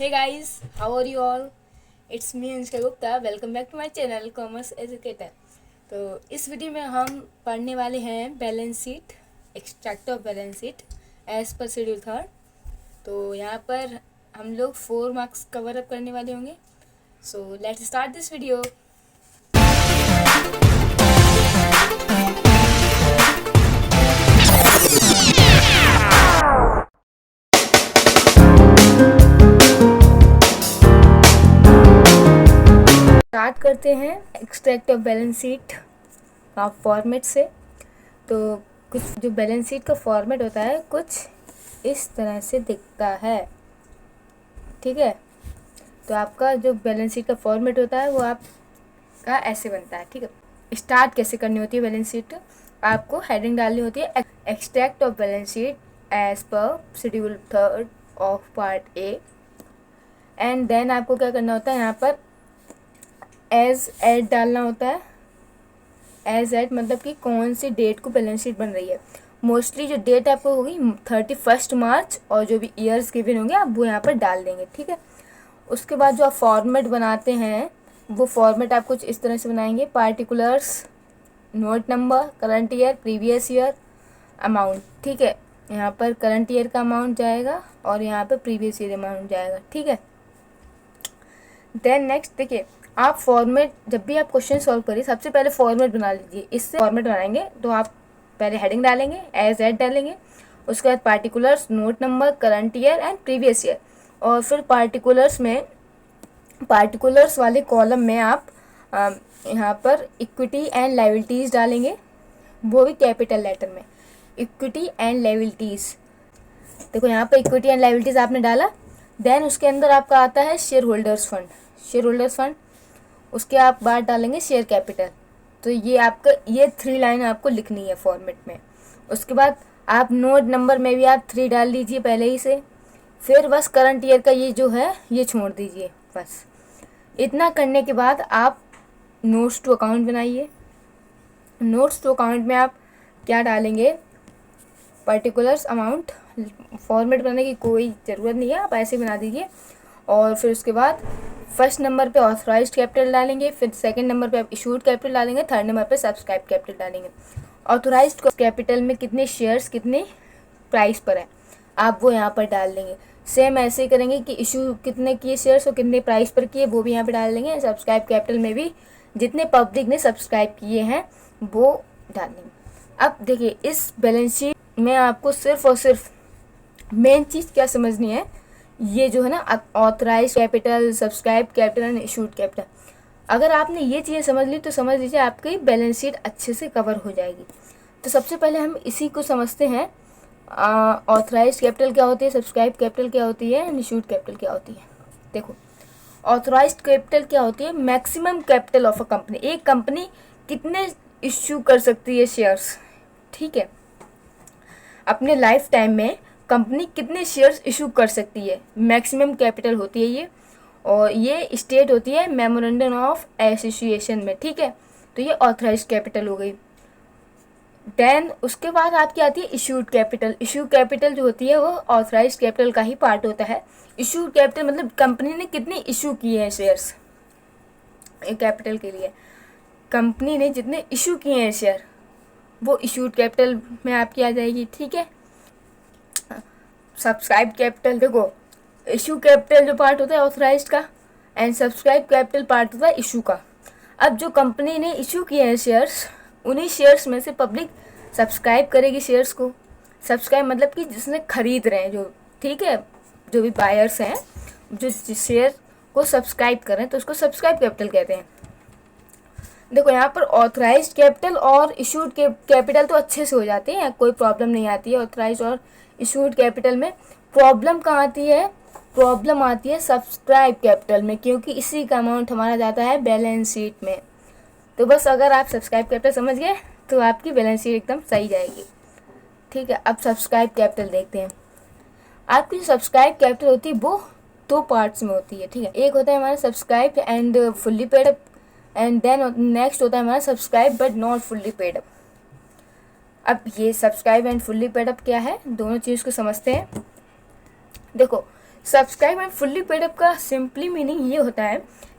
Hey guys, how are you all? It's me Anushka Gupta. Welcome back to my channel Commerce Educator. तो इस video में हम पढ़ने वाले हैं balance sheet, extract of balance sheet as per schedule third. तो यहाँ पर हम लोग 4 मार्क्स कवर अप करने वाले होंगे। So let's start this video. Start करते हैं एक्सट्रैक्ट ऑफ बैलेंस शीट का फॉर्मेट से। तो कुछ जो बैलेंस शीट का फॉर्मेट होता है कुछ इस तरह से दिखता है, ठीक है। तो आपका जो बैलेंस शीट का फॉर्मेट होता है वो आपका ऐसे बनता है, ठीक है। स्टार्ट कैसे करनी होती है बैलेंस शीट, आपको हेडिंग डालनी होती है extract of balance sheet as per schedule third of part A. And then आपको क्या करना होता है, यहाँ पर एज एट डालना होता है। एज एट मतलब कि कौन सी डेट को बैलेंस शीट बन रही है। मोस्टली जो डेट आपको होगी 31 मार्च और जो भी ईयर्स गिवन होंगे आप वो यहाँ पर डाल देंगे, ठीक है। उसके बाद जो आप फॉर्मेट बनाते हैं वो फॉर्मेट आप कुछ इस तरह से बनाएंगे। Particulars, note number, current year, previous year, amount, ठीक है। यहाँ पर करंट ईयर का अमाउंट जाएगा और यहाँ पर प्रीवियस ईयर अमाउंट जाएगा, ठीक है। देन नेक्स्ट देखिए, आप फॉर्मेट जब भी आप क्वेश्चन सॉल्व करिए सबसे पहले फॉर्मेट बना लीजिए। इससे फॉर्मेट बनाएंगे तो आप पहले हेडिंग डालेंगे, एज एट डालेंगे, उसके बाद particulars, note number, current year and previous year, और फिर पार्टिकुलर्स में पार्टिकुलर्स वाले कॉलम में आप यहाँ पर इक्विटी एंड लायबिलिटीज़ डालेंगे, वो भी कैपिटल लेटर में, इक्विटी एंड लायबिलिटीज़। देखो यहाँ पर इक्विटी एंड लायबिलिटीज़ आपने डाला। देन उसके अंदर आपका आता है share holders fund, share holders fund, उसके आप बाद डालेंगे शेयर कैपिटल। तो ये आपका ये 3 लाइन आपको लिखनी है फॉर्मेट में। उसके बाद आप नोट नंबर में भी आप 3 डाल दीजिए पहले ही से। फिर बस करंट ईयर का ये जो है ये छोड़ दीजिए बस। इतना करने के बाद आप नोट्स टू अकाउंट बनाइए। नोट्स टू अकाउंट में आप क्या डालेंगे, पर्टिकुलर्स, अमाउंट। फॉर्मेट बनाने की कोई ज़रूरत नहीं है, आप ऐसे बना दीजिए। और फिर उसके बाद फर्स्ट नंबर पे ऑथराइज्ड कैपिटल डालेंगे, फिर सेकंड नंबर पे आप इशूड कैपिटल डालेंगे, थर्ड नंबर पे सब्सक्राइब कैपिटल डालेंगे। ऑथराइज्ड कैपिटल में कितने शेयर्स कितने प्राइस पर है आप वो यहाँ पर डाल देंगे। सेम ऐसे ही करेंगे कि इशू कितने किए शेयर्स और कितने प्राइस पर किए वो भी यहाँ पर डाल देंगे। सब्सक्राइब कैपिटल में भी जितने पब्लिक ने सब्सक्राइब किए हैं वो डाल देंगे। अब देखिए इस बैलेंस शीट में आपको सिर्फ और सिर्फ मेन चीज़ क्या समझनी है, ये जो है ना authorise capital, subscribe capital and issued capital. अगर आपने ये चीज़ें समझ ली तो समझ लीजिए आपकी बैलेंस शीट अच्छे से कवर हो जाएगी। तो सबसे पहले हम इसी को समझते हैं, ऑथराइज कैपिटल क्या होती है, सब्सक्राइब कैपिटल क्या होती है एंड इशूड कैपिटल क्या होती है। देखो ऑथराइज कैपिटल क्या होती है, maximum capital of a company. एक कंपनी कितने इशू कर सकती है शेयर्स, ठीक है। अपने लाइफ टाइम में कंपनी कितने शेयर्स इशू कर सकती है, मैक्सिमम कैपिटल होती है ये, और ये स्टेट होती है मेमोरेंडम ऑफ एसोसिएशन में, ठीक है। तो ये ऑथराइज्ड कैपिटल हो गई। देन उसके बाद आपकी आती है इशूड कैपिटल। इशू कैपिटल जो होती है वो ऑथराइज्ड कैपिटल का ही पार्ट होता है। इशूड कैपिटल मतलब कंपनी ने कितने इशू किए हैं शेयर्स, कैपिटल के लिए कंपनी ने जितने इशू किए हैं शेयर वो इशूड कैपिटल में आपकी आ जाएगी, ठीक है। सब्सक्राइब कैपिटल, देखो इशू कैपिटल जो पार्ट होता है ऑथराइज्ड का एंड सब्सक्राइब कैपिटल पार्ट होता है इशू का। अब जो कंपनी ने इशू किए हैं शेयर्स, उन्हीं शेयर्स में से पब्लिक सब्सक्राइब करेगी शेयर्स को। सब्सक्राइब मतलब कि जिसने खरीद रहे हैं जो, ठीक है, जो भी बायर्स हैं जो शेयर को सब्सक्राइब कर रहे हैं तो उसको सब्सक्राइब कैपिटल कहते हैं। देखो यहाँ पर ऑथराइज्ड कैपिटल और इशूड कैपिटल तो अच्छे से हो जाते हैं, कोई प्रॉब्लम नहीं आती है। ऑथराइज्ड और इशूड कैपिटल में प्रॉब्लम कहाँ आती है, प्रॉब्लम आती है सब्सक्राइब कैपिटल में, क्योंकि इसी का अमाउंट हमारा जाता है बैलेंस शीट में। तो बस अगर आप सब्सक्राइब कैपिटल समझ गए तो आपकी बैलेंस शीट एकदम सही जाएगी, ठीक है। अब सब्सक्राइब कैपिटल देखते हैं। आपकी जो सब्सक्राइब कैपिटल होती है वो 2 पार्ट्स में होती है, ठीक है। एक होता है हमारा subscribe and fully paid up, and then next होता है हमारा subscribe but not fully paid up. अब ये subscribe and fully paid up क्या है, दोनों चीज़ को समझते हैं। देखो subscribe and fully paid up का सिंपली मीनिंग ये होता है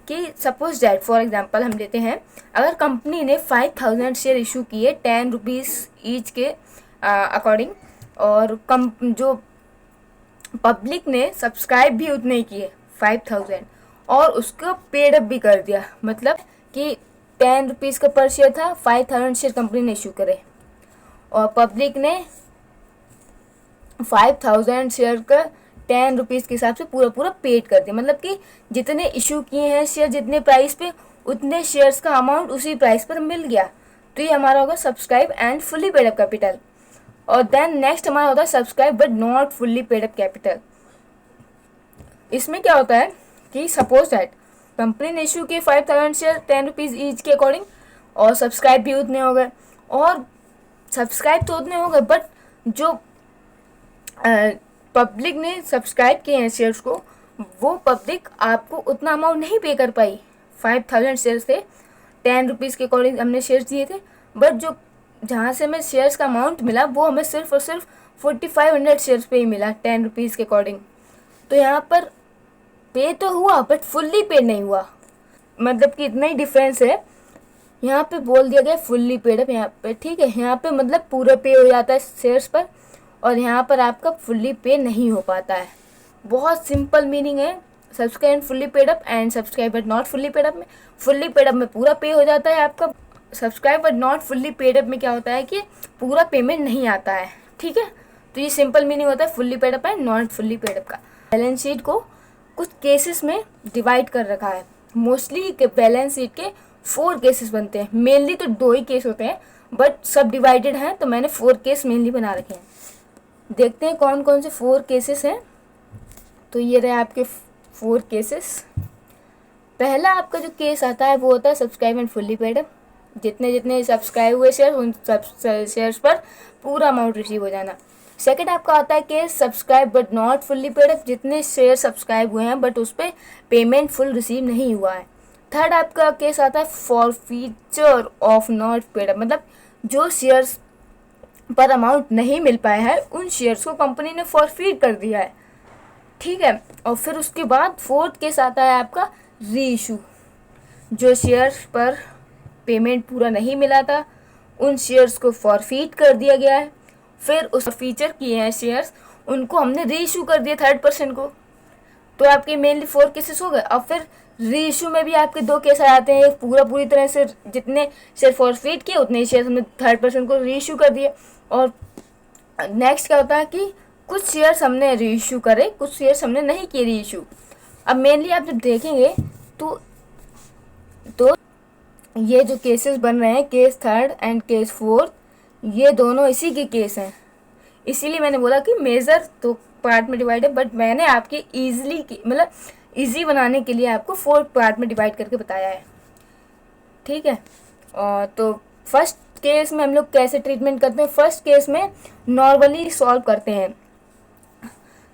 कि सपोज दैट फॉर एग्जांपल हम लेते हैं, अगर कंपनी ने 5000 शेयर इशू किए 10 रुपीज़ ईच के अकॉर्डिंग, और जो पब्लिक ने सब्सक्राइब भी उतने ही किए 5000 और उसको पेड अप भी कर दिया, मतलब कि 10 रुपीज़ का पर शेयर था, 5000 शेयर कंपनी ने इशू करे और पब्लिक ने 5000 शेयर का 10 रुपीज़ के हिसाब से पूरा पेड कर दिया, मतलब कि जितने इशू किए हैं शेयर जितने प्राइस पे उतने शेयर्स का अमाउंट उसी प्राइस पर मिल गया। तो ये हमारा होगा subscribe and fully paid up capital. और देन नेक्स्ट हमारा होता है subscribe but not fully paid up capital. इसमें क्या होता है कि सपोज दैट कंपनी ने इशू किए 5000 शेयर 10 रुपीज़ ईच के अकॉर्डिंग और सब्सक्राइब भी उतने हो गए, और सब्सक्राइब तो उतने हो गए बट जो पब्लिक ने सब्सक्राइब किए हैं शेयर्स को, वो पब्लिक आपको उतना अमाउंट नहीं पे कर पाई। 5000 शेयर्स थे, 10 रुपीज़ के अकॉर्डिंग हमने शेयर्स दिए थे, बट जो जहाँ से हमें शेयर्स का अमाउंट मिला वो हमें सिर्फ और सिर्फ 4500 शेयर्स पे ही मिला 10 रुपीज़ के अकॉर्डिंग। तो यहाँ पर पे तो हुआ बट फुल्ली पे नहीं हुआ, मतलब कि इतना ही डिफरेंस है। यहाँ पे बोल दिया गया फुल्ली पेड अप, यहाँ पे ठीक है, यहाँ पे मतलब पूरा पे हो जाता है शेयर्स पर, और यहाँ पर आपका फुल्ली पे नहीं हो पाता है। बहुत सिंपल मीनिंग है subscribe fully paid up and subscribe but not fully paid up में। फुल्ली पेड अप में पूरा पे हो जाता है आपका, subscribe but not fully paid up में क्या होता है कि पूरा पेमेंट नहीं आता है, ठीक है। तो ये सिंपल मीनिंग होता है fully paid up and not fully paid up का। बैलेंस शीट को कुछ केसेस में डिवाइड कर रखा है। मोस्टली बैलेंस शीट के 4 केसेस बनते हैं, मेनली तो 2 ही केस होते हैं बट सब डिवाइडेड हैं, तो मैंने 4 केस मेनली बना रखे हैं। देखते हैं कौन कौन से 4 केसेस हैं। तो ये रहे आपके 4 केसेस। पहला आपका जो केस आता है वो होता है subscribe and fully paid up. जितने जितने सब्सक्राइब हुए शेयर उन सब शेयर्स पर पूरा अमाउंट रिसीव हो जाना। सेकंड आपका आता है case subscribe but not fully paid up, जितने शेयर सब्सक्राइब हुए हैं बट उस पर पेमेंट फुल रिसीव नहीं हुआ है। थर्ड आपका केस आता है forfeiture of not paid up, मतलब जो शेयर्स पर अमाउंट नहीं मिल पाया है उन शेयर्स को कंपनी ने फॉरफीट कर दिया है, ठीक है। और फिर उसके बाद फोर्थ केस आता है आपका री इशू, जो शेयर्स पर पेमेंट पूरा नहीं मिला था उन शेयर्स को फॉरफीट कर दिया गया है, फिर उस फीचर किए हैं शेयर्स उनको हमने री इशू कर दिया 3rd को। तो आपके मेनली 4 केसेस हो गए। अब फिर री इशू में भी आपके 2 केस आ जाते हैं, एक पूरी तरह से जितने शेयर फॉरफीट किए उतने ही शेयर हमने 3rd को री इशू कर दिए। और नेक्स्ट क्या होता है कि कुछ शेयर्स हमने री इशू करे, कुछ शेयर्स हमने नहीं किए री इशू। अब मेनली आप जब देखेंगे तो ये जो केसेस बन रहे हैं case 3rd and case 4th, ये दोनों इसी के केस हैं। इसीलिए मैंने बोला कि मेजर तो पार्ट में डिवाइड है, बट मैंने आपके मतलब इजी बनाने के लिए आपको 4 पार्ट में डिवाइड करके बताया है, ठीक है। तो फर्स्ट केस में हम लोग कैसे ट्रीटमेंट करते हैं, फर्स्ट केस में नॉर्मली सॉल्व करते हैं।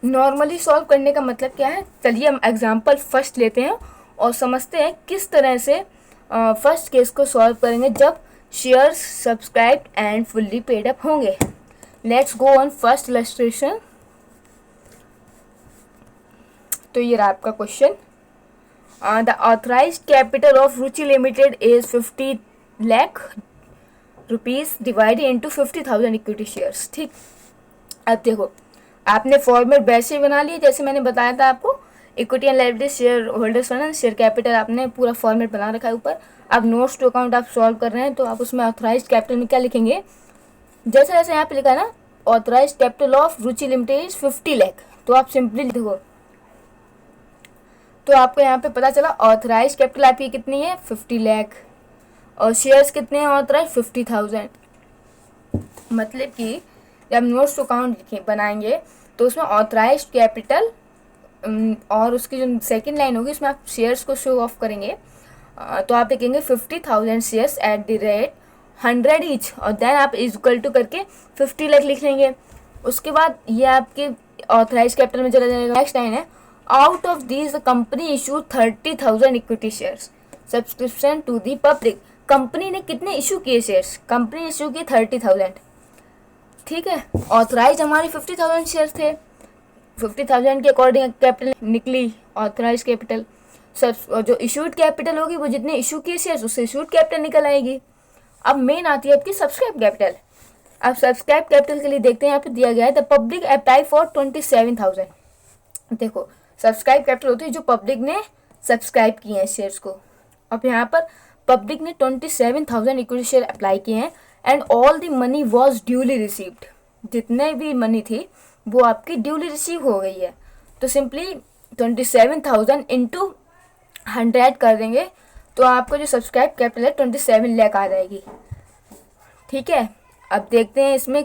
नॉर्मली सॉल्व करने का मतलब क्या है, चलिए हम एग्जांपल फर्स्ट लेते हैं और समझते हैं किस तरह से फर्स्ट केस को सॉल्व करेंगे जब shares subscribed and fully paid up होंगे। Let's go on first illustration. तो ये रहा आपका question. The authorised capital of Ruchi limited is 50 lakh rupees divided into 50,000 equity shares, ठीक। अब देखो आपने फॉर्मेट वैसे ही बना लिया जैसे मैंने बताया था आपको, equity and liability share holders fund share capital आपने पूरा फॉर्मेट बना रखा है ऊपर। अब नोट्स टू अकाउंट आप सॉल्व कर रहे हैं तो आप उसमें ऑथराइज्ड कैपिटल में क्या लिखेंगे, जैसे जैसे यहाँ पे लिखा है ना authorised capital of Ruchi limited is 50 lakh, तो आप सिंपली लिखो। तो आपको यहाँ पे पता चला ऑथराइज्ड कैपिटल आपकी कितनी है 50 लाख और शेयर्स कितने हैं ऑथराइज 50,000। मतलब कि जब नोट्स टू अकाउंट बनाएंगे तो उसमें ऑथराइज्ड कैपिटल और उसकी जो सेकंड लाइन होगी उसमें आप शेयर्स को शो ऑफ करेंगे। तो आप लिखेंगे 50,000 shares at the rate 100 each, और देन आप इक्वल टू करके 50 लाख लिख लेंगे। उसके बाद ये आपके ऑथराइज कैपिटल में चला जाएगा। नेक्स्ट लाइन है out of this the company issue 30,000 equity shares subscription to the public. Company ने कितने इशू किए शेयर्स, कंपनी इशू किए 30,000, ठीक है। ऑथराइज हमारे 50,000 शेयर्स थे, 50,000 के अकॉर्डिंग कैपिटल निकली ऑथराइज कैपिटल। सब जो इशूड कैपिटल होगी वो जितने इशू किए शेयर्स उससे इशूड कैपिटल निकल आएगी। अब मेन आती है आपकी सब्सक्राइब कैपिटल। अब सब्सक्राइब कैपिटल के लिए देखते हैं, यहाँ पे दिया गया है द पब्लिक अप्लाई फॉर 27,000। देखो सब्सक्राइब कैपिटल होती है जो पब्लिक ने सब्सक्राइब किए हैं शेयर्स को। अब यहाँ पर पब्लिक ने 27,000 इक्विटी शेयर अप्लाई किए हैं and all the money was duly received. जितने भी मनी थी वो आपकी ड्यूली रिसीव हो गई है। तो सिंपली 27,000 इंटू 100 कर देंगे तो आपको जो सब्सक्राइब कैपिटल है 27 लाख आ जाएगी। ठीक है, अब देखते हैं इसमें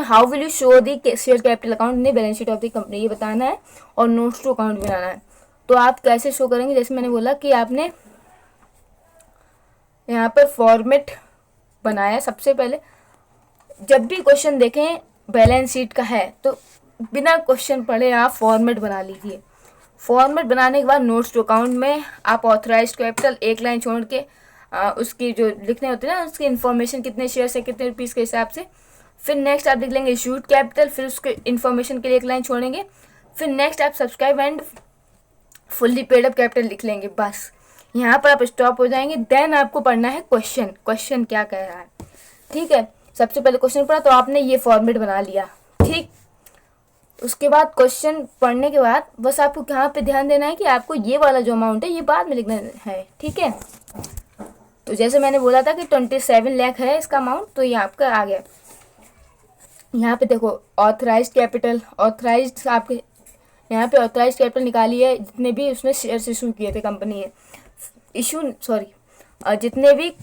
how will you show the share capital account in balance sheet of the company, ये बताना है और नोट्स टू अकाउंट बनाना है। तो आप कैसे शो करेंगे, जैसे मैंने बोला कि आपने यहाँ पर फॉर्मेट बनाया। सबसे पहले जब भी क्वेश्चन देखें बैलेंस शीट का है तो बिना क्वेश्चन पढ़े आप फॉर्मेट बना लीजिए। फॉर्मेट बनाने के बाद नोट्स टू अकाउंट में आप ऑथराइज्ड कैपिटल एक लाइन छोड़ के उसकी जो लिखने होते हैं ना उसकी इन्फॉर्मेशन कितने शेयर से कितने रुपीज़ के हिसाब से, फिर नेक्स्ट आप लिख लेंगे इशूड कैपिटल, फिर उसके इन्फॉर्मेशन के लिए एक लाइन छोड़ेंगे, फिर नेक्स्ट आप subscribe and fully paid up capital लिख लेंगे। बस यहाँ पर आप स्टॉप हो जाएंगे। देन आपको पढ़ना है क्वेश्चन क्या कह रहा है। ठीक है, सबसे पहले क्वेश्चन पढ़ा तो आपने ये फॉर्मेट बना लिया। ठीक, उसके बाद क्वेश्चन पढ़ने के बाद बस आपको यहाँ पे ध्यान देना है कि आपको ये वाला जो अमाउंट है ये बाद में लिखना है। ठीक है, तो जैसे मैंने बोला था कि 27 लाख है इसका अमाउंट, तो ये आपका आ गया। यहाँ पे देखो ऑथराइज्ड कैपिटल, ऑथराइज्ड आपके यहाँ पे ऑथराइज्ड कैपिटल निकाली है जितने भी उसमें शेयर्स इशू किए थे कंपनी ने, जितने भी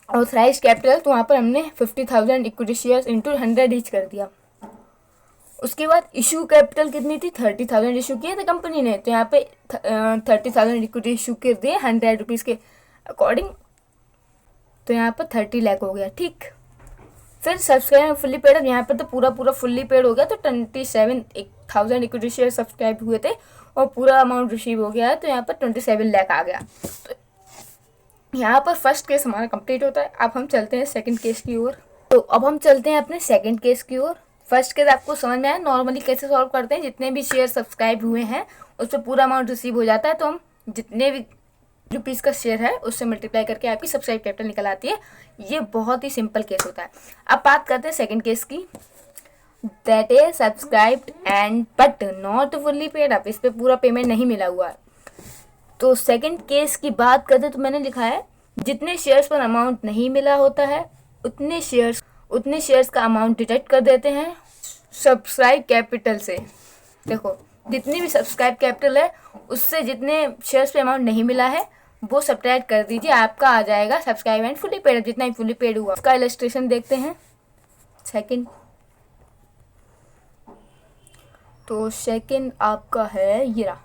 ऑथराइज्ड कैपिटल, तो वहाँ पर हमने 50,000 इक्विटी शेयर्स इंटू 100 ईच कर दिया। उसके बाद इशू कैपिटल कितनी थी, 30,000 इशू किए थे कंपनी ने, तो यहाँ पे 30,000 इक्विटी इशू कर दिए 100 रुपीज़ के अकॉर्डिंग, तो यहाँ पर 30 लाख हो गया। ठीक, फिर सब्सक्राइब फुल्ली पेड, अब यहाँ पर तो पूरा फुल्ली पेड हो गया, तो 27,000 इक्विटी शेयर सब्सक्राइब हुए थे और पूरा अमाउंट रिसीव हो गया है, तो यहाँ पर 27 लाख आ गया। तो यहाँ पर फर्स्ट केस हमारा कंप्लीट होता है। अब हम चलते हैं सेकंड केस की ओर। तो अब हम चलते हैं अपने सेकंड केस की ओर। फर्स्ट केस आपको समझ में आया नॉर्मली कैसे सॉल्व करते हैं, जितने भी शेयर सब्सक्राइब हुए हैं उस पर पूरा अमाउंट रिसीव हो जाता है, तो हम जितने भी रुपीज़ का शेयर है उससे मल्टीप्लाई करके आपकी सब्सक्राइब कैपिटल निकल आती है। ये बहुत ही सिंपल केस होता है। अब बात करते हैं सेकंड केस की, that is subscribed and but not fully paid up, इस पर पूरा पेमेंट नहीं मिला हुआ है। तो सेकंड केस की बात करते तो मैंने लिखा है जितने शेयर्स पर अमाउंट नहीं मिला होता है उतने शेयर्स का अमाउंट डिडक्ट कर देते हैं सब्सक्राइब कैपिटल से। देखो जितनी भी सब्सक्राइब कैपिटल है उससे जितने शेयर्स पे अमाउंट नहीं मिला है वो सब्ट्रैक्ट कर दीजिए, आपका आ जाएगा सब्सक्राइब एंड फुल्ली पेड, जितना ही फुल्ली पेड हुआ। उसका इलस्ट्रेशन देखते हैं सेकंड। तो सेकंड आपका है ये रहा।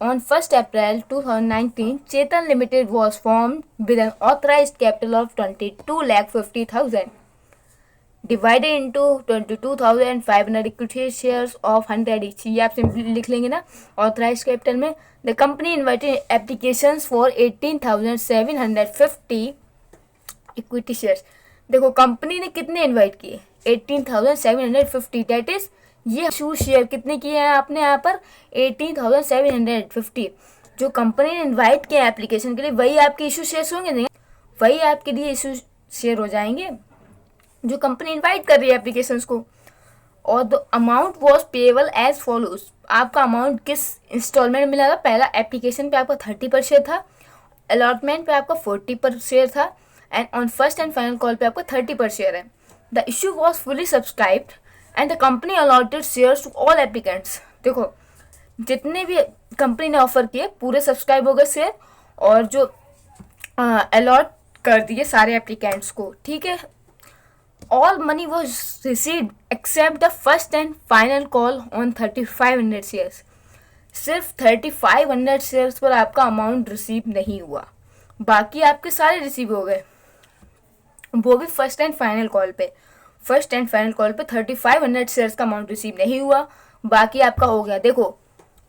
On 1st April 2019, Chetan Limited was formed with an authorized capital of 22,50,000 divided into 22,500 equity shares of 100 each। ये आप सिंपली लिख लेंगे ना ऑथराइज्ड कैपिटल में। The company invited applications for 18,750 equity shares. देखो कंपनी ने कितने इन्वाइट किए, 18,750, दैट इज ये इशू शेयर कितने किए हैं आपने यहाँ पर 18,750। जो कंपनी ने इन्वाइट किया एप्लीकेशन के लिए वही आपके इशू शेयर्स होंगे, नहीं वही आपके लिए इशू शेयर हो जाएंगे जो कंपनी इन्वाइट कर रही है एप्लीकेशंस को। और the amount was payable as follows, आपका अमाउंट किस इंस्टॉलमेंट में मिला था, पहला एप्लीकेशन पे आपका 30 पर शेयर था, अलॉटमेंट पे आपका 40 पर शेयर था and on first and final call पे आपका 30 पर शेयर है। The issue was fully subscribed and the company allotted shares to all applicants. देखो जितने भी कंपनी ने ऑफर किए पूरे सब्सक्राइब हो गए शेयर और जो अलॉट कर दिए सारे एप्लीकेंट्स को। ठीक है, all money was received accept the first and final call on 3,500 shares. सिर्फ 3,500 शेयर्स पर आपका अमाउंट रिसीव नहीं हुआ, बाकी आपके सारे रिसीव हो गए, वो भी फर्स्ट एंड फाइनल कॉल पे। फर्स्ट एंड फाइनल कॉल पे 3,500 शेयर्स का अमाउंट रिसीव नहीं हुआ, बाकी आपका हो गया। देखो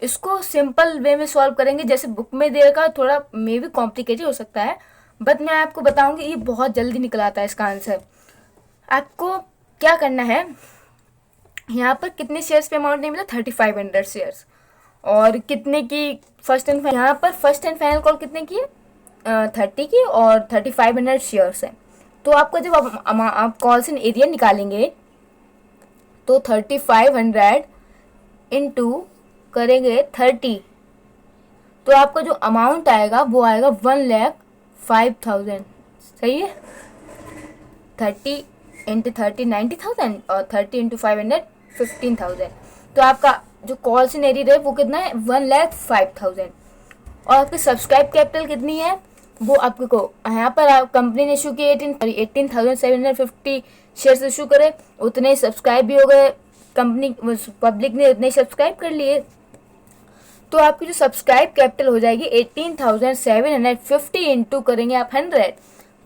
इसको सिंपल वे में सॉल्व करेंगे, जैसे बुक में देगा थोड़ा मे भी कॉम्प्लिकेटेड हो सकता है, बट मैं आपको बताऊंगी ये बहुत जल्दी निकल आता है इसका आंसर। आपको क्या करना है, यहाँ पर कितने शेयर्स पे अमाउंट नहीं मिला, 3500 शेयर्स। और कितने की फर्स्ट एंड फाइनल, यहाँ पर फर्स्ट एंड फाइनल कॉल कितने की है, 30 की, और 3500 शेयर्स है। तो आपका जब आप कॉल्स इन एरिया निकालेंगे तो 3500 इंटू करेंगे 30, तो आपका जो अमाउंट आएगा वो आएगा 1,05,000। सही है, 30 इंटू 30 90,000 और 30 इंटू 500 15,000। तो आपका जो कॉल इन एरिया है वो कितना है, 1,05,000। और आपकी सब्सक्राइब कैपिटल कितनी है, वो आपको यहाँ पर कंपनी ने इशू की 18,750 शेयर्स इशू करे, उतने सब्सक्राइब भी हो गए, कंपनी पब्लिक ने उतने सब्सक्राइब कर लिए। तो आपकी जो सब्सक्राइब कैपिटल हो जाएगी 18,750 इंटू करेंगे आप 100,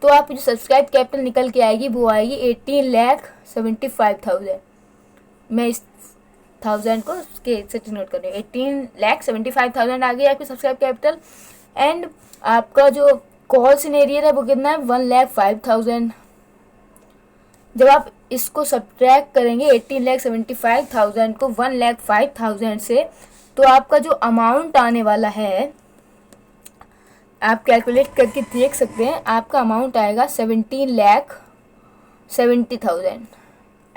तो आपकी जो सब्सक्राइब कैपिटल निकल के आएगी वो आएगी 18,75,000। मैं इस 1000 को उसके से नोट कर रही हूँ, 18,75,000 आ गई आपकी सब्सक्राइब कैपिटल। एंड आपका जो कॉल सिनेरियर है वो कितना है, 1,05,000। जब आप इसको सब्ट्रैक्ट करेंगे 18,75,000 को 1,05,000 से, तो आपका जो अमाउंट आने वाला है आप कैलकुलेट करके देख सकते हैं, आपका अमाउंट आएगा 17,70,000।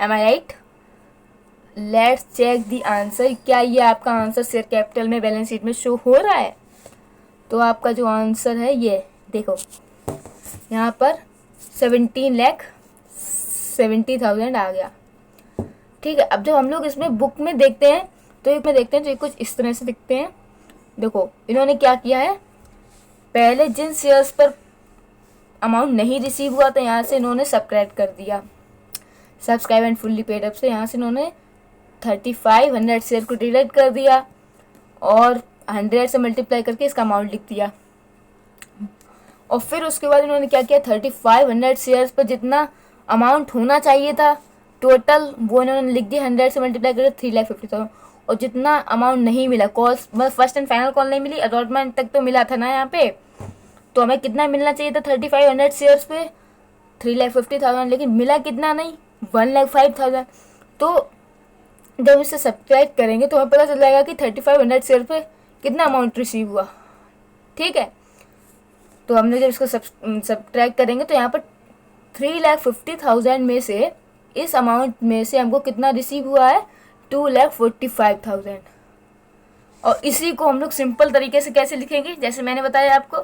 Am I right? Let's check the answer. क्या ये आपका आंसर शेयर कैपिटल में बैलेंस शीट में शो हो रहा है? तो आपका जो आंसर है ये देखो, यहाँ पर 17,70,000 आ गया। ठीक है, अब जब हम लोग इसमें बुक में देखते हैं तो ये कुछ इस तरह से दिखते हैं। देखो इन्होंने क्या किया है, पहले जिन शेयर्स पर अमाउंट नहीं रिसीव हुआ था यहाँ से इन्होंने सब्ट्रैक्ट कर दिया, subscribe and fully paid up से यहाँ से इन्होंने 3500 शेयर को डिडक्ट कर दिया और 100 से मल्टीप्लाई करके इसका अमाउंट लिख दिया। और फिर उसके बाद इन्होंने क्या किया, 3500 शेयर्स पर जितना अमाउंट होना चाहिए था टोटल वो इन्होंने लिख दिया, 100 से मल्टीप्लाई करके 3,50,000। और जितना अमाउंट नहीं मिला, calls first and final call नहीं मिली, अलॉटमेंट तक तो मिला था ना यहाँ पे, तो हमें कितना मिलना चाहिए था 3500 शेयर्स पे, 3,50,000, लेकिन मिला कितना नहीं, 1,05,000। तो जब इसे सब्ट्रैक्ट करेंगे तो हमें पता चल जाएगा कि 3500 शेयर पे कितना अमाउंट रिसीव हुआ। ठीक है, तो हमने जब इसको सब्ट्रैक्ट करेंगे तो यहाँ पर 3,50,000 में से इस अमाउंट में से हमको कितना रिसीव हुआ है, 2,45,000। और इसी को हम लोग सिंपल तरीके से कैसे लिखेंगे, जैसे मैंने बताया आपको,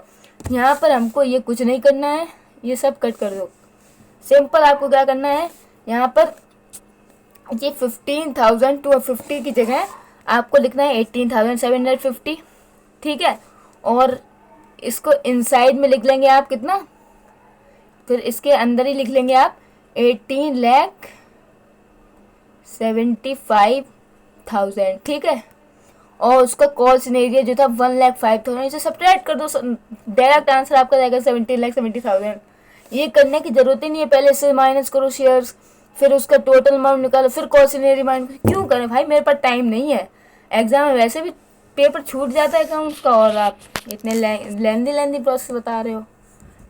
यहाँ पर हमको ये कुछ नहीं करना है, ये सब कट कर दो। सिंपल आपको क्या करना है, यहाँ पर ये 15,250 की जगह आपको लिखना है 18,750। ठीक है, और इसको इनसाइड में लिख लेंगे आप कितना, फिर इसके अंदर ही लिख लेंगे आप 18,75,000। ठीक है, और उसका कॉल सिनेरियो जो था 1,05,000, इसे सब्ट्रैक्ट कर दो, डायरेक्ट आंसर आपका जाएगा 17,70,000। ये करने की जरूरत ही नहीं है, पहले इससे माइनस करो शेयर्स, फिर उसका टोटल अमाउंट निकालो, फिर कॉल सिनेरियो माइनस। क्यों करें भाई, मेरे पास टाइम नहीं है, एग्जाम में वैसे भी पेपर छूट जाता है अकाउंट्स का, और आप इतने लेंदी प्रोसेस बता रहे हो।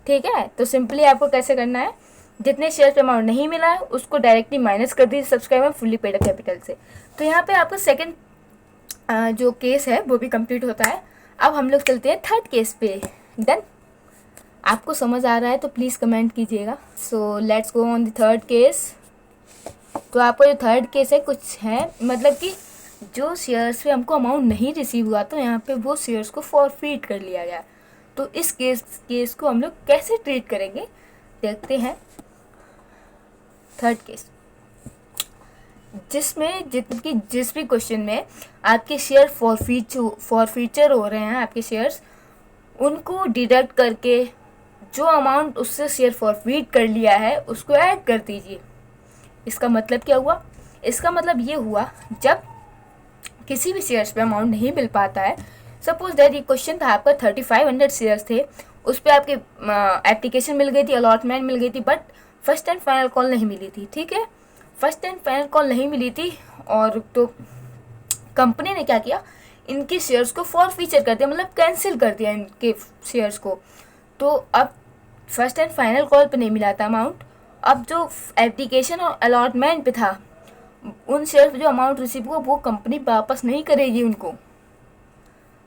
ठीक है, तो सिंपली आपको कैसे करना है, जितने शेयर पे अमाउंट नहीं मिला है उसको डायरेक्टली माइनस कर दीजिए subscribe fully paid up capital से। तो यहाँ पे आपका सेकंड जो केस है वो भी कंप्लीट होता है। अब हम लोग चलते हैं थर्ड केस पे। डन? आपको समझ आ रहा है तो प्लीज़ कमेंट कीजिएगा। So let's go on the third case. तो आपका जो थर्ड केस है कुछ है, मतलब कि जो शेयर्स पे हमको अमाउंट नहीं रिसीव हुआ तो यहाँ पे वो शेयर्स को फॉरफीट कर लिया गया। तो इस केस को हम लोग कैसे ट्रीट करेंगे देखते हैं। थर्ड केस, जिसमें जिस भी क्वेश्चन में आपके शेयर फॉरफीचर हो रहे हैं, आपके शेयर्स उनको डिडक्ट करके जो अमाउंट उससे शेयर फॉरफीट कर लिया है उसको ऐड कर दीजिए। इसका मतलब क्या हुआ, इसका मतलब ये हुआ जब किसी भी शेयर्स पे अमाउंट नहीं मिल पाता है, सपोज दैट ये क्वेश्चन था आपका 3500 शेयर्स थे, उस पर आपके एप्लीकेशन मिल गई थी, अलॉटमेंट मिल गई थी, but first and final call नहीं मिली थी। ठीक है, फर्स्ट एंड फाइनल कॉल नहीं मिली थी और तो कंपनी ने क्या किया, इनके शेयर्स को फॉरफीचर कर दिया, मतलब कैंसिल कर दिया इनके शेयर्स को। तो अब फर्स्ट एंड फाइनल कॉल पे नहीं मिला था अमाउंट, अब जो एप्लीकेशन और अलॉटमेंट पे था उन शेयर जो अमाउंट रिसीव हुआ वो कंपनी वापस नहीं करेगी उनको।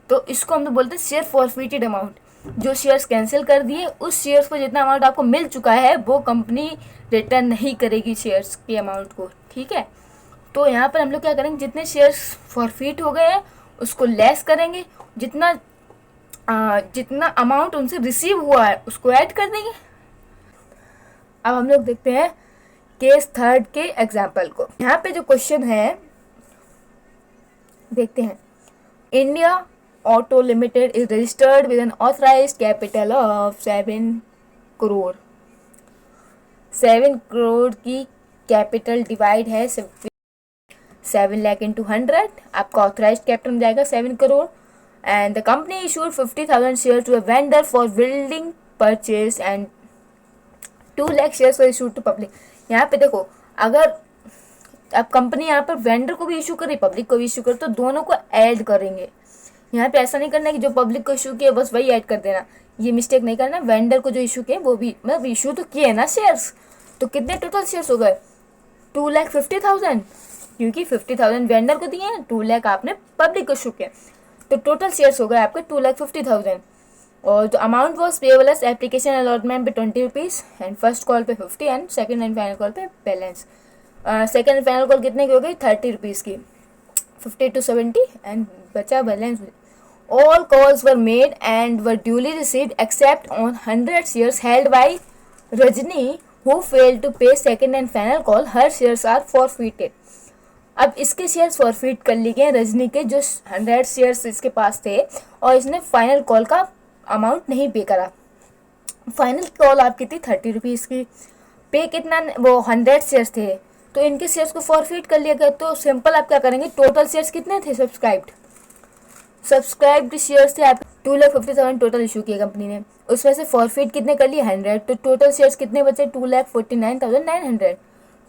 तो इसको हम तो बोलते हैं शेयर फॉरफिटेड अमाउंट। जो शेयर्स कैंसिल कर दिए उस शेयर्स को जितना अमाउंट आपको मिल चुका है वो कंपनी रिटर्न नहीं करेगी शेयर्स के अमाउंट को, ठीक है। तो यहाँ पर हम लोग क्या करेंगे, जितने शेयर्स फॉरफिट हो गए हैं उसको लेस करेंगे, जितना अमाउंट उनसे रिसीव हुआ है उसको ऐड कर देंगे। अब हम लोग देखते हैं केस थर्ड के एग्जाम्पल को। यहाँ पे जो क्वेश्चन है देखते हैं। India auto limited is registered with N authorised capital of 7 crore. 7 crore की कैपिटल डिवाइड है 7 लाख इंटू 100, आपका ऑथराइज्ड कैपिटल में जाएगा 7 crore. And the company issued 50,000 share to a vendor for building purchase and 2 lakh shares were issued to public. यहाँ पे देखो, अगर अब कंपनी यहाँ पर वेंडर को भी इशू करे पब्लिक को भी इशू करे तो दोनों को ऐड करेंगे। यहाँ पे ऐसा नहीं करना कि जो पब्लिक को इशू किया बस वही ऐड कर देना, ये मिस्टेक नहीं करना। वेंडर को जो इशू किए वो भी, मतलब इशू तो किए ना शेयर्स, तो कितने टोटल शेयर्स हो गए 2,50,000, क्योंकि 50,000 वेंडर को दिए हैं, 2 लाख आपने पब्लिक को इशू किया, तो टोटल शेयर्स हो गए आपके 2,50,000। और जो amount was payable as application allotment पे 20 रुपीज़ एंड फर्स्ट कॉल पे 50 and second and final call पे balance. Second and final call कितने की हो गई 30 रुपीज़ की, 50 to 70 एंड बचा balance. All calls were made and were duly received except on 100 shares held by Rajni who failed to pay second and final call, her shares are forfeited. अब इसके shares forfeit कर लिए गए रजनी के, जो 100 shares इसके पास थे और इसने फाइनल कॉल का अमाउंट नहीं पे करा। फाइनल कॉल आपकी थी 30 रुपीज़ की, पे कितना, वो 100 शेयर्स थे तो इनके शेयर्स को फॉरफिट कर लिया गया। तो सिंपल आप क्या करेंगे, टोटल शेयर्स कितने थे सब्सक्राइब्ड शेयर्स थे आप 2,50,000 टोटल इशू किए कंपनी ने, उसमें से फॉरफिट कितने कर लिए 100, तो टोटल शेयर्स कितने बचे 2,49,900।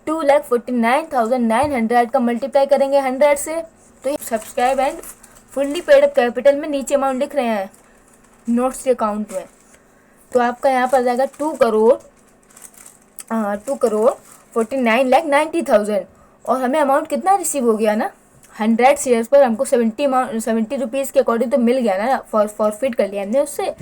2,49,900 का मल्टीप्लाई करेंगे 100 से, तो subscribe and fully paid up capital में नीचे अमाउंट लिख रहे हैं नोट्स के अकाउंट में, तो आपका यहाँ पर जाएगा 2,49,90,000। और हमें अमाउंट कितना रिसीव हो गया ना, 100 शेयर्स पर हमको 70 रुपीज़ के अकॉर्डिंग तो मिल गया ना, फॉरफिट कर लिया हमने उससे,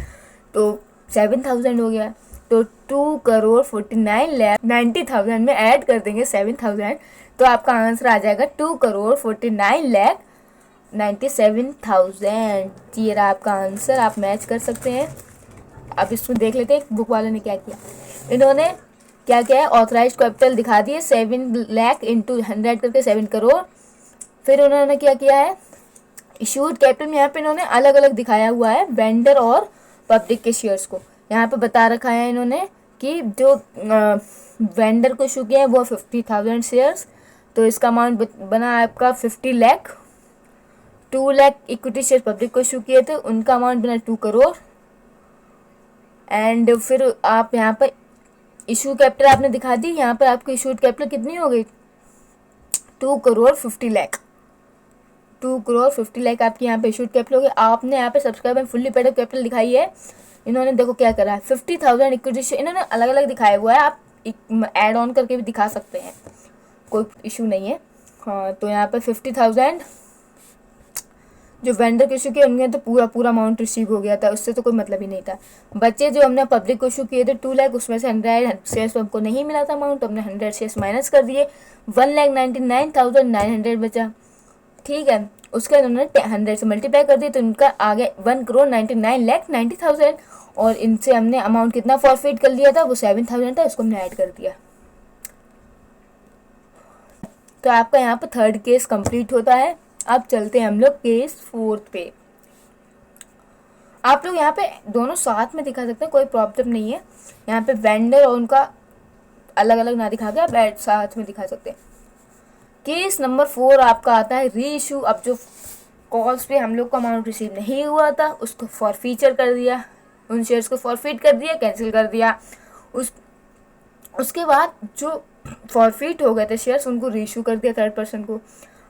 तो 7,000 हो गया। तो 2,49,90,000 में ऐड कर देंगे 7,000, तो आपका आंसर आ जाएगा 2,49,97,000। ये रहा आपका आंसर, आप मैच कर सकते हैं। अब इसको देख लेते हैं बुक वाले ने क्या किया। इन्होंने क्या किया है, ऑथराइज कैपिटल दिखा दिए 7 लाख इंटू 100 करके 7 करोड़। फिर उन्होंने क्या किया है, इशूड कैपिटल में यहाँ पे इन्होंने अलग अलग दिखाया हुआ है वेंडर और पब्लिक के शेयर्स को। यहाँ पे बता रखा है इन्होंने कि जो वेंडर को इशू किया है वो 50,000 शेयर्स, तो इसका अमाउंट बना आपका 50 lakh. 2 lakh equity share public को इशू किए थे, उनका अमाउंट बना 2 करोड़। एंड फिर आप यहाँ पर इशू कैपिटल आपने दिखा दी, यहाँ पर आपकी इशूड कैपिटल कितनी हो गई 2,50 लाख। 2,50 लाख आपकी यहाँ पे इशूड कैपिटल हो गई। आपने यहाँ पे subscribe and fully paid up capital दिखाई है। इन्होंने देखो क्या करा है, 50,000 इक्विटी शेयर इन्होंने अलग अलग दिखाया हुआ है, आप ऐड ऑन करके भी दिखा सकते हैं, कोई इशू नहीं है। हाँ, तो यहाँ पर 50,000 जो वेंडर को इशू किया उनने तो पूरा अमाउंट रिसीव हो गया था, उससे तो कोई मतलब ही नहीं था। बच्चे जो हमने पब्लिक को इशू किए थे 2 लाख, उसमें से 100 शेयर्स हमको नहीं मिला था अमाउंट, तो हमने 100 शेयर्स माइनस कर दिए, 1,99,900 बचा, ठीक है। उसके बाद उन्होंने 100 से मल्टीप्लाई कर दिया तो उनका आ गया 1,99,90,000। और इनसे हमने अमाउंट कितना फॉरफिट कर लिया था, वो 7,000 था, उसको हमने ऐड कर दिया। तो आपका यहाँ पर थर्ड केस कंप्लीट होता है। अब चलते हैं हम लोग केस फोर्थ पे। आप लोग यहाँ पे दोनों साथ में दिखा सकते हैं, कोई प्रॉब्लम नहीं है। यहाँ पे वेंडर और उनका अलग अलग ना दिखा के आप साथ में दिखा सकते हैं। केस नंबर 4 आपका आता है री इशू। अब जो कॉल्स पे हम लोग को अमाउंट रिसीव नहीं हुआ था उसको फॉरफीचर कर दिया, उन शेयर्स को फॉरफिट कर दिया, कैंसिल कर दिया। उसके बाद जो फॉरफिट हो गए थे शेयर्स उनको री इशू कर दिया थर्ड पर्सन को।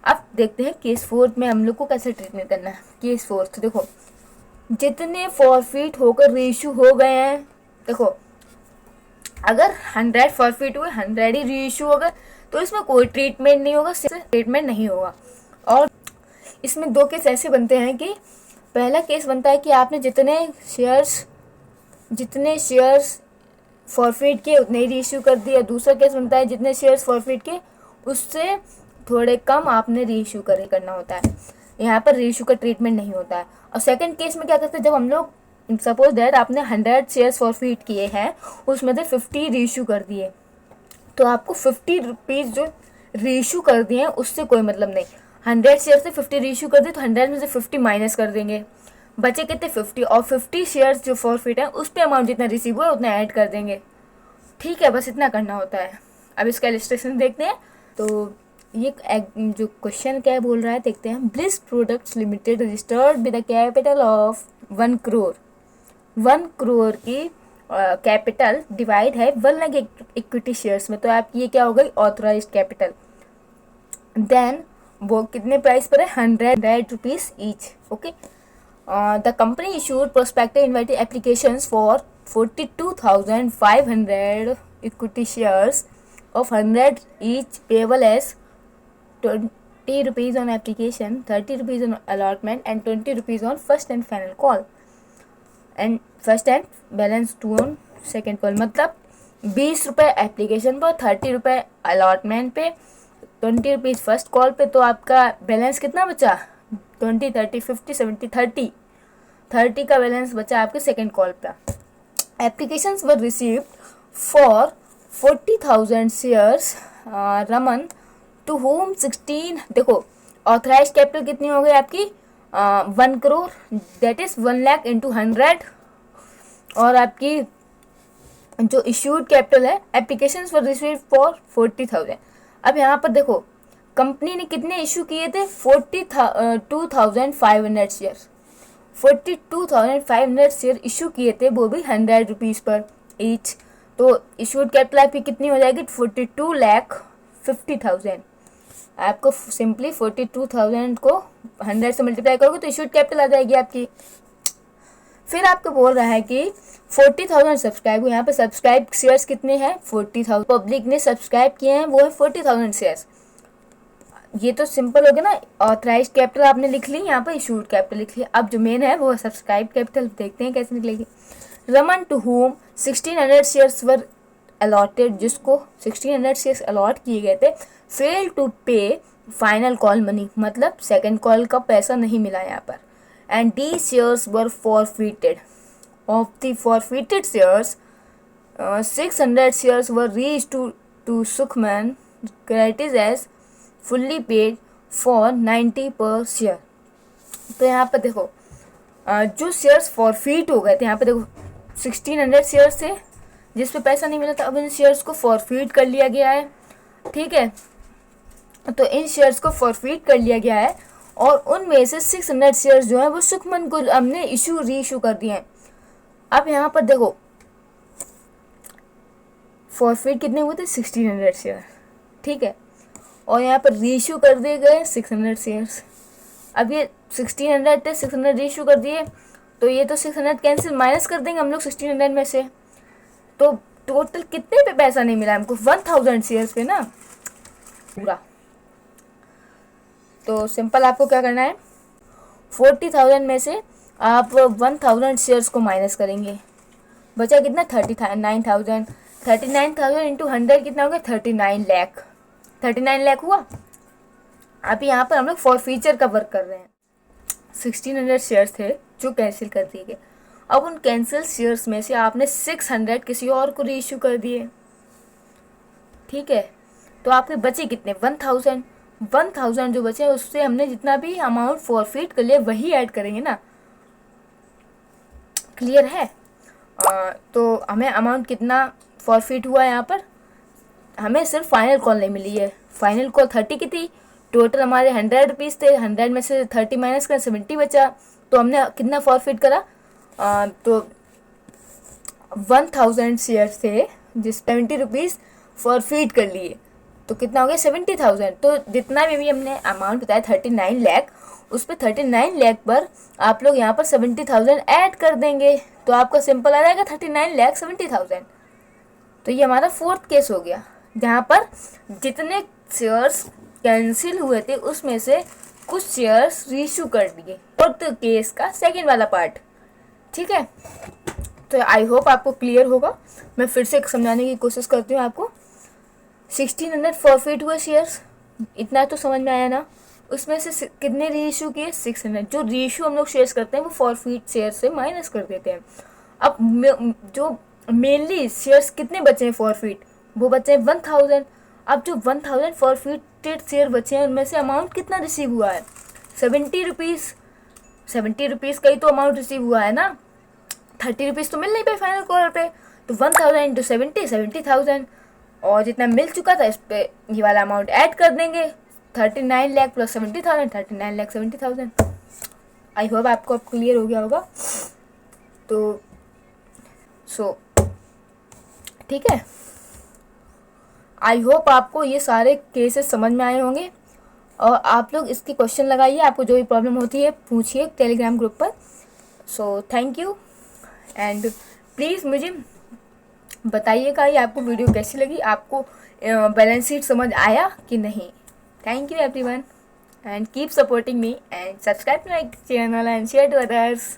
अब देखते हैं केस 4 में हम लोग को कैसे ट्रीटमेंट करना है। केस 4 देखो, जितने फॉरफिट होकर री इशू हो गए हैं, देखो अगर 100 फॉरफिट हुए 100 ही री इशू हो गए तो इसमें कोई ट्रीटमेंट नहीं होगा, ट्रीटमेंट नहीं होगा। और इसमें दो केस ऐसे बनते हैं कि पहला केस बनता है कि आपने जितने शेयर्स फॉरफिट किए उतने ही रीइश्यू कर दिया। दूसरा केस बनता है जितने शेयर्स फॉरफिट किए उससे थोड़े कम आपने रीइश्यू करना होता है। यहाँ पर रीइश्यू का ट्रीटमेंट नहीं होता है। और सेकंड केस में क्या करते हैं, जब हम लोग सपोज दैट आपने 100 शेयर्स फॉरफिट किए हैं, उसमें से 50 रीइश्यू कर दिए, तो आपको 50 रुपीज़ जो रीइश्यू कर दिए हैं उससे कोई मतलब नहीं। 100 शेयर से 50 रीइश्यू कर दिए तो 100 में से 50 माइनस कर देंगे, बचे कितने 50, और 50 शेयर्स जो फॉरफिट है उस पर अमाउंट जितना रिसीव हुआ उतना ऐड कर देंगे। ठीक है, बस इतना करना होता है। अब इसका इलस्ट्रेशन देखते हैं। तो ये जो क्वेश्चन क्या बोल रहा है देखते हैं। Bliss products limited registered with a capital of 1 crore. 1 crore की कैपिटल डिवाइड है 1 लाख इक्विटी शेयर्स में, तो आपकी ये क्या हो गई, ऑथराइज कैपिटल। देन वो कितने प्राइस पर है, 100 rupees each. Okay, the company issued prospective invited applications for 42,500 equity shares of 100 each payable as 20 rupees on application, 30 rupees on allotment and 20 rupees on first and final call and first and balance 2 on second call। मतलब 20 रुपये application पर, 30 रुपये allotment पे, 20 rupees first call पे, तो आपका balance कितना बचा, 20, 30, 50, 70, 30 का बैलेंस बचा आपके सेकेंड कॉल पर। Applications were received for 40,000 shares Raman to whom 16। देखो ऑथराइज कैपिटल कितनी हो गई आपकी, 1 crore, that is 1 lakh into 100। और आपकी जो इश्यूड कैपिटल है, एप्लीकेशंस वर रिसीव्ड फॉर 40,000। अब यहाँ पर देखो कंपनी ने कितने इशू किए थे, 42,500 शेयर, 42,500 शेयर इशू किए थे, वो भी 100 रुपीज़ पर ईच। तो इशूड कैपिटल आपकी कितनी हो जाएगी, 42,50,000। आपको सिंपली 42,000 को 100 से मल्टीप्लाई करोगे तो इशूड कैपिटल आ जाएगी आपकी। फिर आपको बोल रहा है कि 40,000 सब्सक्राइब, यहाँ पे सब्सक्राइब शेयर्स कितने हैं, 40,000 पब्लिक ने सब्सक्राइब किए हैं, वो है 40,000 शेयर्स। ये तो सिंपल हो गया ना, ऑथराइज कैपिटल आपने लिख ली, यहाँ पर इशूड कैपिटल लिख ली। अब जो मेन है वो सब्सक्राइब कैपिटल, देखते हैं कैसे निकलेगी। Raman to whom 1600 shares were allotted, जिसको 1600 शेयर्स अलॉट किए गए थे, fail to pay final call money, मतलब सेकेंड कॉल का पैसा नहीं मिला यहाँ पर। And the shares were forfeited. Of the forfeited shares 600 shares were reissued to Sukhman credit as fully paid for 90 per share. तो यहाँ पर देखो जो शेयर्स फॉरफिट हो गए थे, यहाँ पे देखो 1600 शेयर्स थे जिस पे पैसा नहीं मिला था, अब इन शेयर्स को फॉरफिट कर लिया गया है। ठीक है, तो इन शेयर्स को फॉरफिट कर लिया गया है और उनमें से 600 शेयर्स जो है वो सुखमन को हमने रीइशू कर दिए हैं। अब यहाँ पर देखो फॉरफिट कितने हुए थे, 1600 शेयर। ठीक है, और यहाँ पर रीइशू कर दिए गए 600 शेयर्स। अब ये 1600 थे, 600 रीइशू कर दिए, तो ये तो 600 कैंसिल, माइनस कर देंगे हम लोग 1600 में से। तो टोटल कितने पे पैसा नहीं मिला हमको, 1000 शेयर्स पे ना पूरा। तो सिंपल आपको क्या करना है, 40,000 में से आप 1000 शेयर्स को माइनस करेंगे, बचा कितना 39,000। 39,000 इंटू 100 कितना हो गया, 39 लाख। 39 लाख हुआ। अभी यहाँ पर हम लोग फॉरफीचर का वर्क कर रहे हैं। 1600 शेयर्स थे जो कैंसिल कर दिए गए, अब उन कैंसिल शेयर्स में से आपने 600 किसी और को रीइश्यू कर दिए। ठीक है, तो आपके बचे कितने, 1000 जो बचे उससे हमने जितना भी अमाउंट फॉरफिट कर लिया वही ऐड करेंगे ना। क्लियर है। तो हमें अमाउंट कितना फॉरफिट हुआ यहाँ पर, हमें सिर्फ फाइनल कॉल नहीं मिली है। फाइनल कॉल 30 की थी, टोटल हमारे 100 रुपीज़ थे, 100 में से 30 माइनस कर 70 बचा, तो हमने कितना फॉरफिट करा, तो 1000 शेयर्स थे जिस 70 रुपीज़ फॉरफिट कर लिए, तो कितना हो गया 70,000। तो जितना भी हमने अमाउंट बताया 39 लाख, उस पर 39 लाख पर आप लोग यहाँ पर 70,000 ऐड कर देंगे, तो आपका सिंपल आ जाएगा 39 लाख 70,000। तो ये हमारा फोर्थ केस हो गया जहाँ पर जितने शेयर्स कैंसिल हुए थे उसमें से कुछ शेयर्स रीइश्यू कर दिए, फोर्थ केस का सेकंड वाला पार्ट। ठीक है, तो आई होप आपको क्लियर होगा। मैं फिर से समझाने की कोशिश करती हूँ आपको। 1600 फॉरफिट हुए शेयर्स, इतना तो समझ में आया ना। उसमें से कितने रीइश्यू किए? 600। जो रीइश्यू हम लोग शेयर्स करते हैं वो फॉरफिट शेयर से माइनस कर देते हैं। अब जो मेनली शेयर्स कितने बचे हैं फॉरफिट, वो बचे हैं 1000। अब जो 1000 फॉरफिटेड शेयर बचे हैं उनमें से अमाउंट कितना रिसीव हुआ है? 70 रुपीज़। 70 रुपीज़ का ही तो अमाउंट रिसीव हुआ है ना, 30 रुपीज़ तो मिल नहीं पाए फाइनल कॉल पे। तो 1000 इंटू 70,000, और जितना मिल चुका था इस पर ये वाला अमाउंट ऐड कर देंगे, 39 lakh plus 70,000, 39 lakh 70,000। I hope आपको अब क्लियर हो गया होगा। तो ठीक है, आई होप आपको ये सारे केसेस समझ में आए होंगे। और आप लोग इसकी क्वेश्चन लगाइए, आपको जो भी प्रॉब्लम होती है पूछिए टेलीग्राम ग्रुप पर। So thank you, and please मुझे बताइएगा ये आपको वीडियो कैसी लगी, आपको बैलेंस शीट समझ आया कि नहीं। Thank you everyone, and keep supporting me, and subscribe to my channel and share to others.